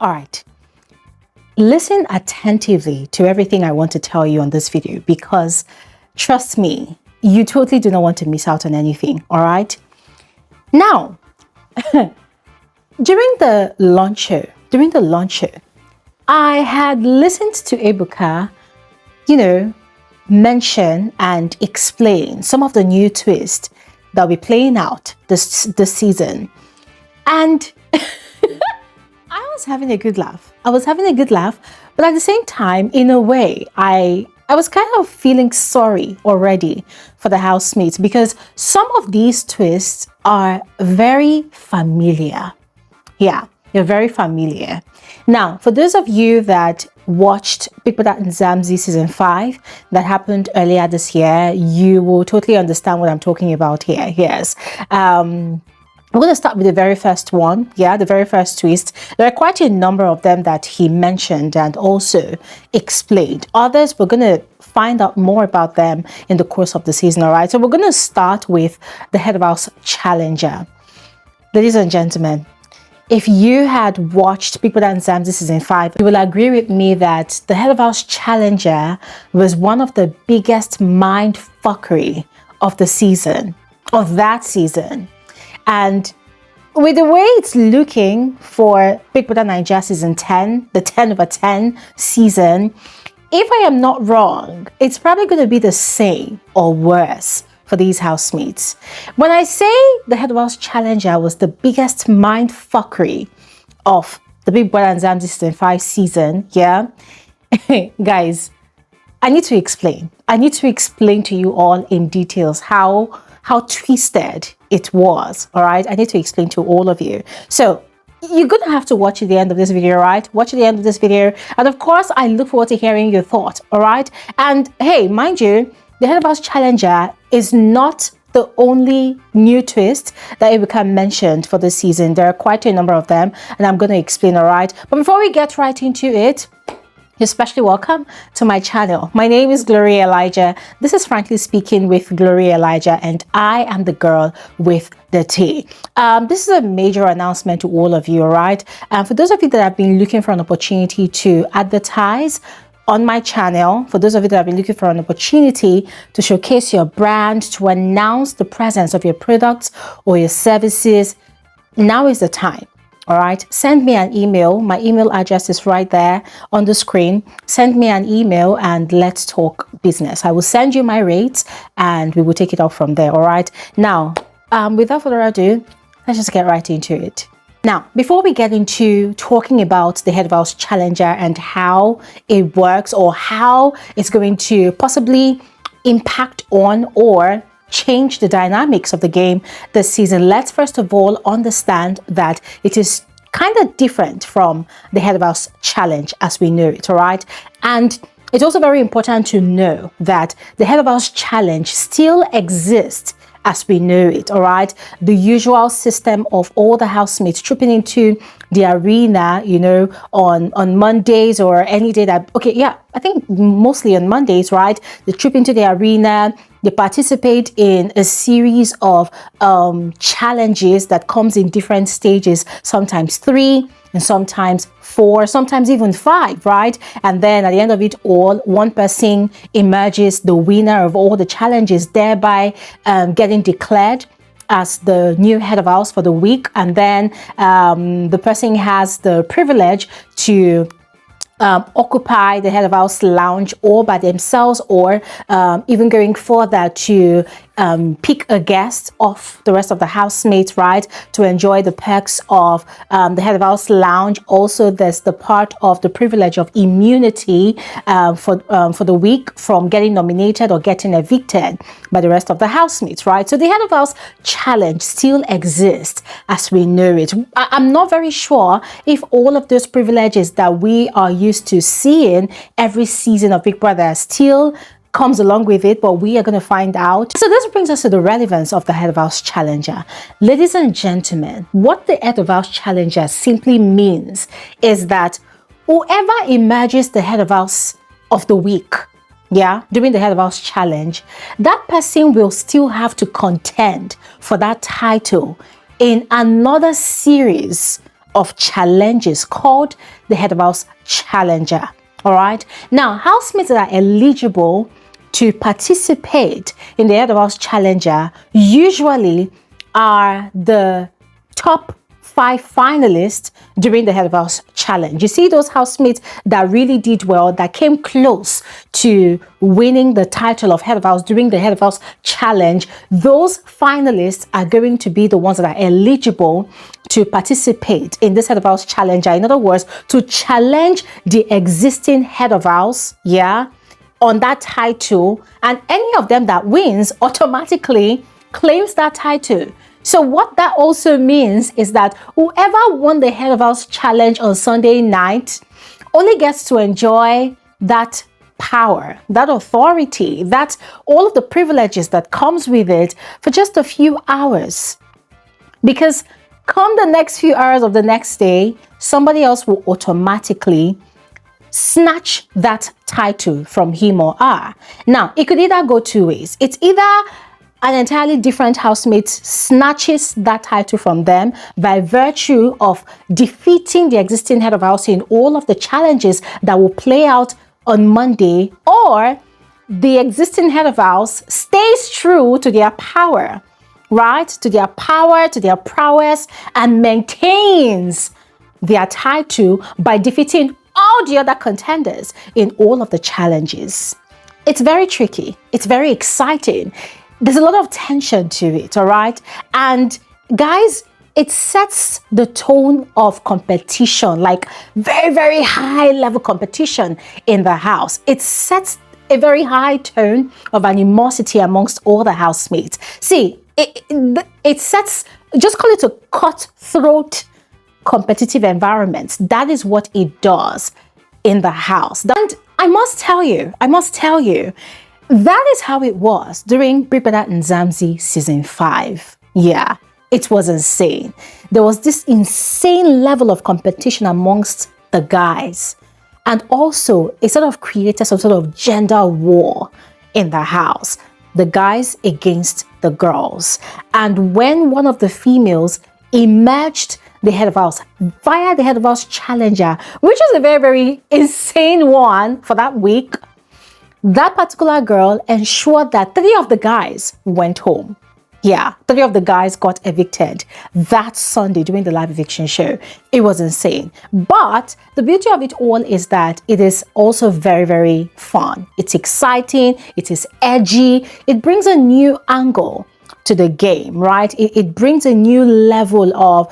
All right. Listen attentively to everything I want to tell you on this video, because trust me, you totally do not want to miss out on anything. All right. Now, during the launch show, I had listened to Ebuka, mention and explain some of the new twists that will be playing out this season. And I was having a good laugh. But at the same time, in a way, I was kind of feeling sorry already for the housemates, because some of these twists are very familiar. Yeah, they're very familiar. Now, for those of you that watched Big Brother and Zamzi season 5 that happened earlier this year, you will totally understand what I'm talking about here. Yes. I'm going to start with the very first one. Yeah, the very first twist. There are quite a number of them that he mentioned and also explained. Others, we're going to find out more about them in the course of the season, all right? So we're going to start with the head of house challenger. Ladies and gentlemen, if you had watched Big Brother and Zamzi season 5, you will agree with me that the head of house challenger was one of the biggest mind fuckery of the season, of that season. And with the way it's looking for Big Brother Naija season 10, the 10 over 10 season, if I am not wrong, it's probably going to be the same or worse for these housemates. When I say the head of house challenger was the biggest mind fuckery of the Big Brother and Zamzi season 5 season, yeah, guys, I need to explain to you all in details how twisted it was. All right, I need to explain to all of you. So you're gonna have to watch at the end of this video, right? Watch at the end of this video, and of course I look forward to hearing your thoughts. All right, and hey, mind you, the head of house challenger is not the only new twist that Ebuka mentioned for this season. There are quite a number of them, and I'm going to explain. All right, but before we get right into it, you're especially welcome to my channel. My name is Gloria Elijah. This is Frankly Speaking with Gloria Elijah, and I am the girl with the tea. This is a major announcement to all of you, all right? For those of you that have been looking for an opportunity to advertise on my channel, for those of you that have been looking for an opportunity to showcase your brand, to announce the presence of your products or your services, now is the time. All right, send me an email. My email address is right there on the screen. Send me an email and let's talk business. I will send you my rates and we will take it off from there. All right. Now, without further ado, let's just get right into it. Now, before we get into talking about the head of house challenger and how it works or how it's going to possibly impact on or change the dynamics of the game this season, let's first of all understand that it is kind of different from the head of house challenge as we know it, all right? And it's also very important to know that the head of house challenge still exists as we know it, all right? The usual system of all the housemates trooping into the arena, on Mondays or any day that, okay, yeah, I think mostly on Mondays, right? They troop into the arena, they participate in a series of challenges that comes in different stages, sometimes 3 and sometimes 4, sometimes even 5, right? And then at the end of it all, one person emerges the winner of all the challenges, thereby getting declared as the new head of house for the week. And then the person has the privilege to occupy the head of house lounge all by themselves, or even going further to pick a guest off the rest of the housemates, right, to enjoy the perks of the head of house lounge. Also, there's the part of the privilege of immunity for the week from getting nominated or getting evicted by the rest of the housemates, right? So the head of house challenge still exists as we know it. I'm not very sure if all of those privileges that we are used to seeing every season of Big Brother still comes along with it, but we are going to find out. So this brings us to the relevance of the head of house challenger. Ladies and gentlemen, what the head of house challenger simply means is that whoever emerges the head of house of the week, yeah, during the head of house challenge, that person will still have to contend for that title in another series of challenges called the head of house challenger. All right. Now, housemates that are eligible to participate in the head of house challenger usually are the top 5 finalists during the head of house challenge. You see those housemates that really did well, that came close to winning the title of head of house during the head of house challenge. Those finalists are going to be the ones that are eligible to participate in this head of house challenger. In other words, to challenge the existing head of house, on that title, and any of them that wins automatically claims that title. So what that also means is that whoever won the head of house challenge on Sunday night only gets to enjoy that power, that authority, that all of the privileges that comes with it for just a few hours. Because come the next few hours of the next day, somebody else will automatically snatch that title from him or her. Now, it could either go two ways. It's either an entirely different housemate snatches that title from them by virtue of defeating the existing head of house in all of the challenges that will play out on Monday, or the existing head of house stays true to their power, right? To their power, to their prowess, and maintains their title by defeating all the other contenders in all of the challenges. It's very tricky. It's very exciting. There's a lot of tension to it, all right? And guys, it sets the tone of competition, like very, very high level competition in the house. It sets a very high tone of animosity amongst all the housemates. See, it sets, just call it a cutthroat competitive environment. That is what it does in the house. And I must tell you, that is how it was during BBnaija and Zamzi season 5. Yeah, it was insane. There was this insane level of competition amongst the guys. And also, it sort of created some sort of gender war in the house. The guys against the girls. And when one of the females emerged the head of house via the head of house challenger, which was a very, very insane one for that week, that particular girl ensured that 3 of the guys went home. Yeah, 3 of the guys got evicted that Sunday during the live eviction show. It was insane. But the beauty of it all is that it is also very, very fun. It's exciting. It is edgy. It brings a new angle to the game, right? It brings a new level of,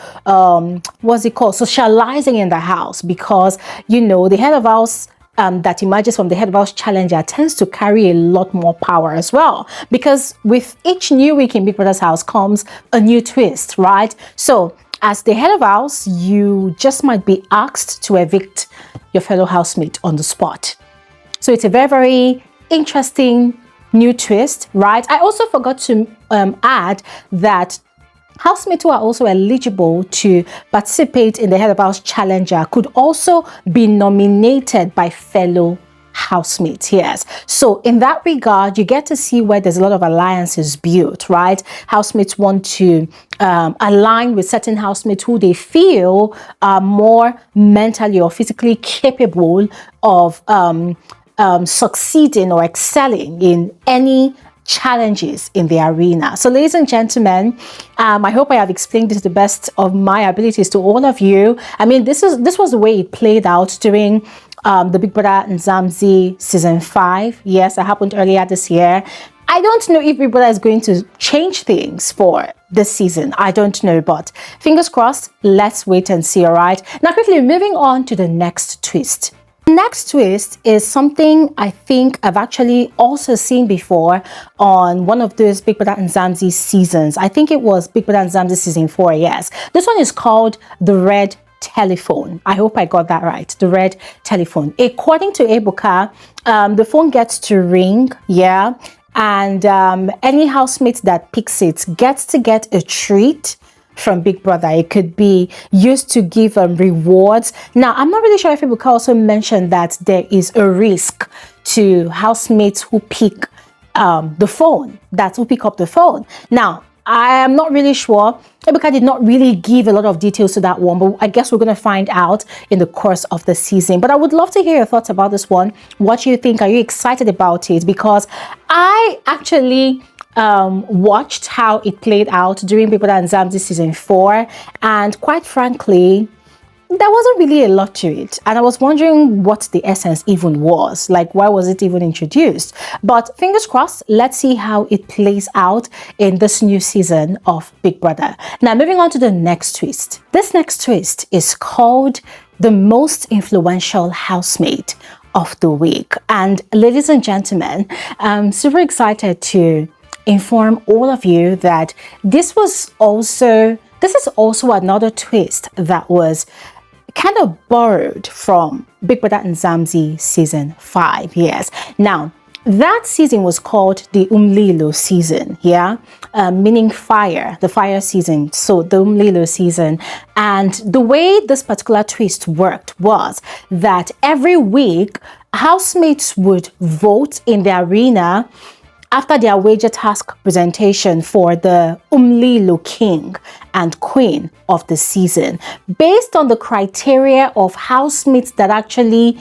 what's it called? Socializing in the house, because, you know, the head of house that emerges from the head of house challenger tends to carry a lot more power as well, because with each new week in Big Brother's house comes a new twist, right? So as the head of house, you just might be asked to evict your fellow housemate on the spot. So it's a very, very interesting new twist, right? I also forgot to add that housemates who are also eligible to participate in the head of house challenger could also be nominated by fellow housemates. Yes, so in that regard, you get to see where there's a lot of alliances built, right? Housemates want to align with certain housemates who they feel are more mentally or physically capable of succeeding or excelling in any challenges in the arena. So ladies and gentlemen, I hope I have explained this to the best of my abilities to all of you. I mean, this was the way it played out during the Big Brother and Zamzi season 5. Yes, that happened earlier this year. I don't know if Big Brother is going to change things for this season. I don't know, but fingers crossed, let's wait and see, all right? Now quickly moving on to the next twist. Next twist is something I think I've actually also seen before on one of those Big Brother and Zamzi seasons. I think it was Big Brother and Zamzi season 4, yes. This one is called the red telephone. I hope I got that right. The red telephone. According to Ebuka, the phone gets to ring, yeah, and any housemate that picks it gets to get a treat from Big Brother. It could be used to give rewards. Now, I'm not really sure if Ebuka also mentioned that there is a risk to housemates who pick the phone, who pick up the phone. Now, I am not really sure. Ebuka did not really give a lot of details to that one, but I guess we're going to find out in the course of the season. But I would love to hear your thoughts about this one. What do you think? Are you excited about it? Because I actually watched how it played out during BBnaija and Zamzi season 4, and quite frankly, there wasn't really a lot to it, and I was wondering what the essence even was. Like, why was it even introduced? But fingers crossed, let's see how it plays out in this new season of Big Brother. Now, moving on to the next twist. This next twist is called the most influential housemate of the week. And ladies and gentlemen, I'm super excited to inform all of you that this is also another twist that was kind of borrowed from Big Brother and Zamzi season 5. Yes. Now, that season was called the Umlilo season, meaning fire, the fire season. So the Umlilo season. And the way this particular twist worked was that every week, housemates would vote in the arena after their wager task presentation for the Umlilo King and Queen of the season, based on the criteria of housemates that actually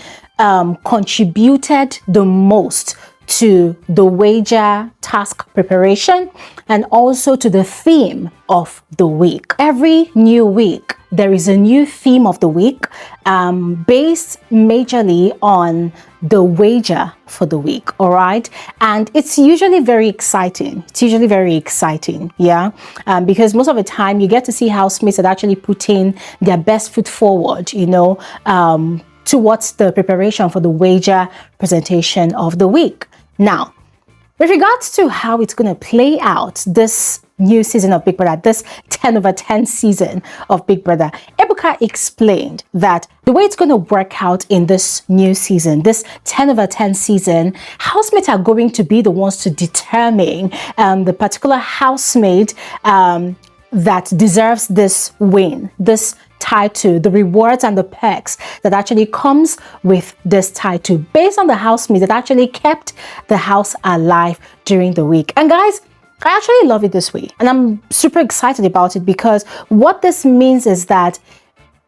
contributed the most to the wager task preparation and also to the theme of the week. Every new week, there is a new theme of the week based majorly on the wager for the week, all right? And it's usually very exciting. Because most of the time you get to see housemates that actually put in their best foot forward, towards the preparation for the wager presentation of the week. Now, with regards to how it's going to play out this new season of Big Brother, this 10/10 season of Big Brother, Ebuka explained that the way it's going to work out in this new season, this 10/10 season, housemates are going to be the ones to determine the particular housemate that deserves this win, this title, the rewards and the perks that actually comes with this title based on the housemate that actually kept the house alive during the week. And guys, I actually love it this way, and I'm super excited about it, because what this means is that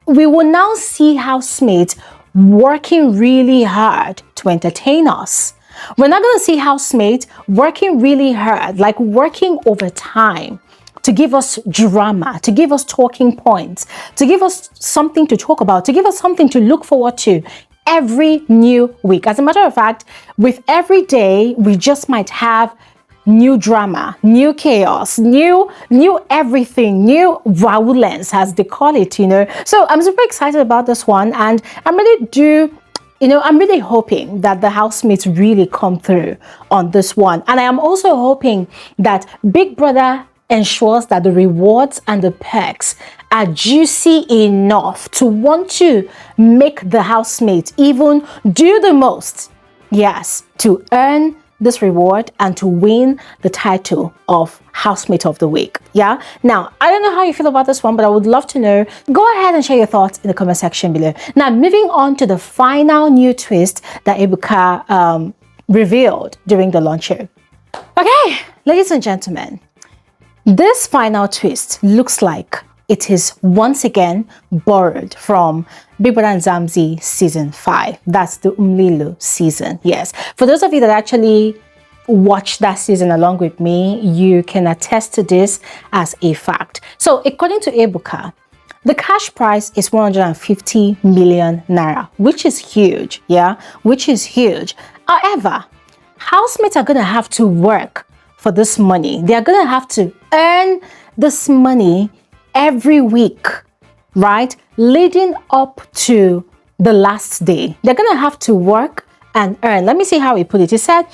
we will now see housemates working really hard to entertain us. We're not going to see housemates working really hard, like working overtime, to give us drama, to give us talking points, to give us something to talk about, to give us something to look forward to every new week. As a matter of fact, with every day, we just might have new drama, new chaos, new everything, new violence, as they call it, So I'm super excited about this one, and I'm really hoping that the housemates really come through on this one. And I am also hoping that Big Brother ensures that the rewards and the perks are juicy enough to want to make the housemate even do the most, yes, to earn this reward and to win the title of housemate of the week. Now, I don't know how you feel about this one, but I would love to know. Go ahead and share your thoughts in the comment section below. Now, moving on to the final new twist that Ebuka revealed during the launch show. Okay, ladies and gentlemen, this final twist looks like it is once again borrowed from Big Brother and Zamzi season 5. That's the Umlilo season. Yes. For those of you that actually watched that season along with me, you can attest to this as a fact. So according to Ebuka, the cash prize is 150 million naira, which is huge. Which is huge. However, housemates are going to have to work for this money. They are going to have to earn this money every week, right? Leading up to the last day. They're going to have to work and earn. Let me see how he put it. He said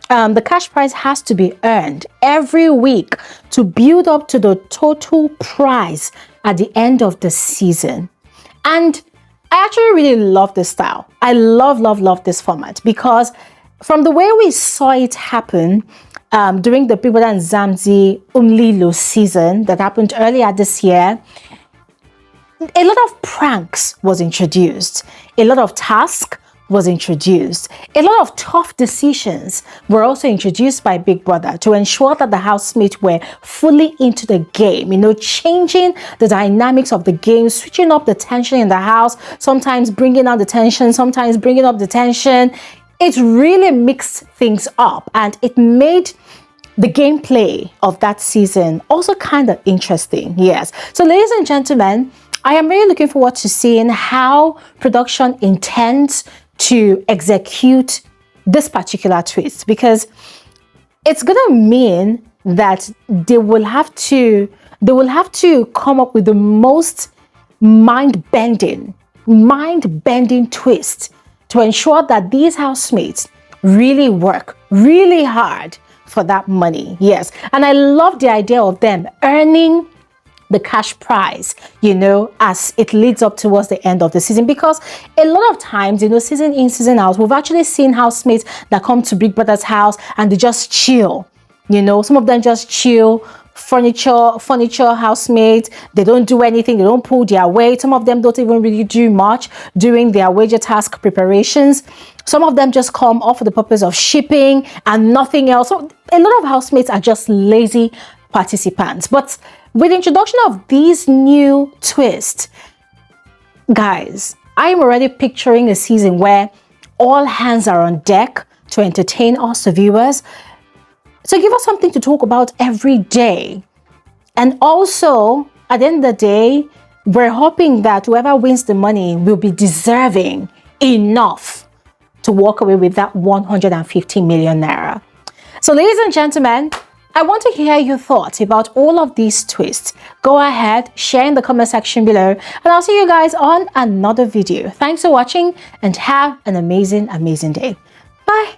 the cash prize has to be earned every week to build up to the total prize at the end of the season. And I actually really love this style. I love this format, because from the way we saw it happen during the Big Brother and Zamzi Umlilo season that happened earlier this year, a lot of pranks was introduced. A lot of tasks was introduced. A lot of tough decisions were also introduced by Big Brother to ensure that the housemates were fully into the game, changing the dynamics of the game, switching up the tension in the house, sometimes bringing down the tension, sometimes bringing up the tension. It really mixed things up, and it made the gameplay of that season also kind of interesting. Yes. So ladies and gentlemen, I am really looking forward to seeing how production intends to execute this particular twist, because it's gonna mean that they will have to come up with the most mind-bending twist to ensure that these housemates really work really hard for that money. Yes. And I love the idea of them earning the cash prize, as it leads up towards the end of the season, because a lot of times, season in, season out, we've actually seen housemates that come to Big Brother's house and they just chill. Some of them just chill, furniture housemates. They don't do anything. They don't pull their weight. Some of them don't even really do much during their wager task preparations. Some of them just come off for the purpose of shipping and nothing else. So a lot of housemates are just lazy participants. But with the introduction of these new twists, guys, I am already picturing a season where all hands are on deck to entertain us, the viewers, to give us something to talk about every day. And also, at the end of the day, we're hoping that whoever wins the money will be deserving enough to walk away with that 150 million naira. So ladies and gentlemen, I want to hear your thoughts about all of these twists. Go ahead, share in the comment section below, and I'll see you guys on another video. Thanks for watching and have an amazing day. Bye.